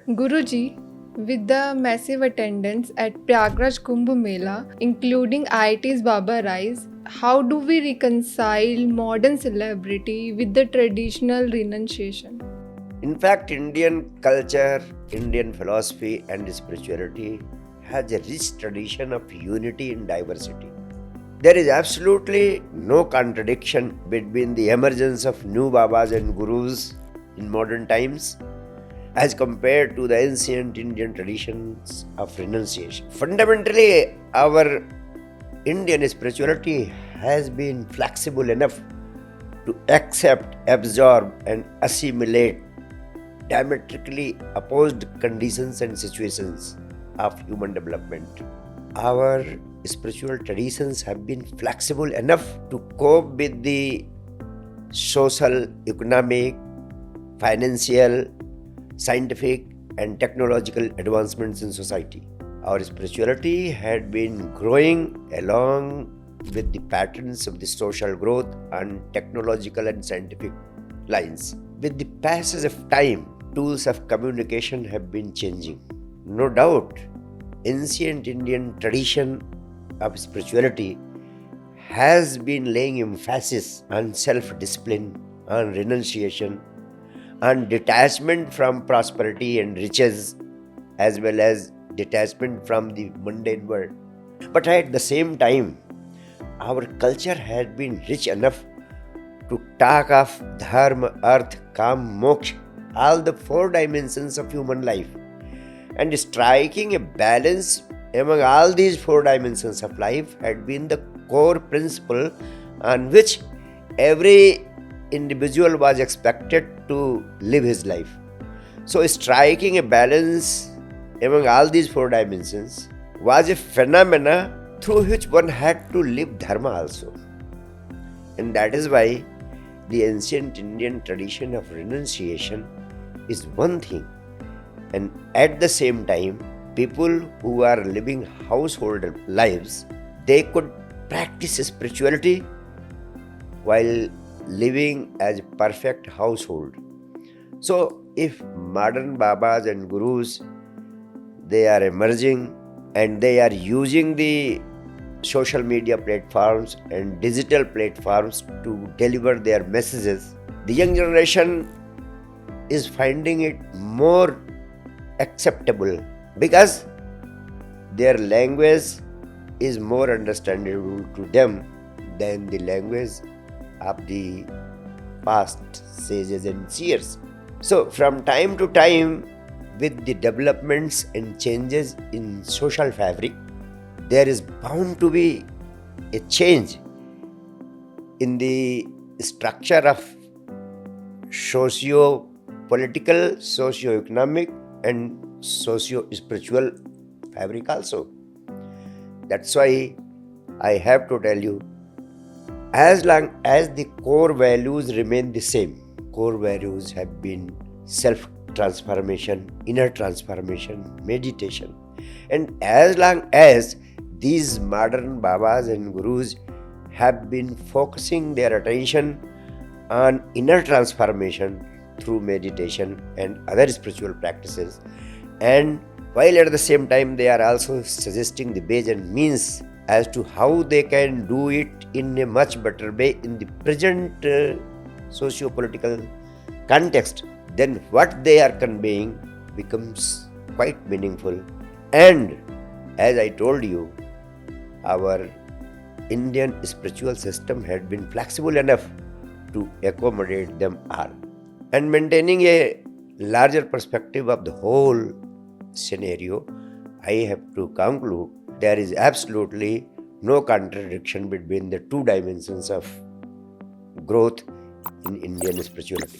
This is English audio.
Guruji, with the massive attendance at Prayagraj Kumbh Mela, including IIT's Baba Rise, how do we reconcile modern celebrity with the traditional renunciation? In fact, Indian culture, Indian philosophy, and spirituality has a rich tradition of unity in diversity. There is absolutely no contradiction between the emergence of new Babas and Gurus in modern times as compared to the ancient Indian traditions of renunciation. Fundamentally, our Indian spirituality has been flexible enough to accept, absorb, and assimilate diametrically opposed conditions and situations of human development. Our spiritual traditions have been flexible enough to cope with the social, economic, financial, scientific, and technological advancements in society. Our spirituality had been growing along with the patterns of the social growth on technological and scientific lines. With the passage of time, tools of communication have been changing. No doubt, ancient Indian tradition of spirituality has been laying emphasis on self-discipline, on renunciation, on detachment from prosperity and riches, as well as detachment from the mundane world. But at the same time, our culture had been rich enough to talk of dharma, arth, kam, moksha, all the four dimensions of human life, and striking a balance among all these four dimensions of life had been the core principle on which every individual was expected to live his life. So striking a balance among all these four dimensions was a phenomena through which one had to live dharma also. And that is why the ancient Indian tradition of renunciation is one thing, and at the same time, people who are living household lives, they could practice spirituality while living as a perfect household. So if modern Babas and Gurus, they are emerging and they are using the social media platforms and digital platforms to deliver their messages, the young generation is finding it more acceptable because their language is more understandable to them than the language of the past sages and seers. So from time to time, with the developments and changes in social fabric, there is bound to be a change in the structure of socio-political, socio-economic, and socio-spiritual fabric also. That's why I have to tell you, as long as the core values remain the same, core values have been self-transformation, inner transformation, meditation. And as long as these modern Babas and Gurus have been focusing their attention on inner transformation through meditation and other spiritual practices, and while at the same time they are also suggesting the ways and means as to how they can do it in a much better way in the present socio-political context, then what they are conveying becomes quite meaningful. And as I told you, our Indian spiritual system had been flexible enough to accommodate them all. And maintaining a larger perspective of the whole scenario, I have to conclude there is absolutely no contradiction between the two dimensions of growth in Indian spirituality.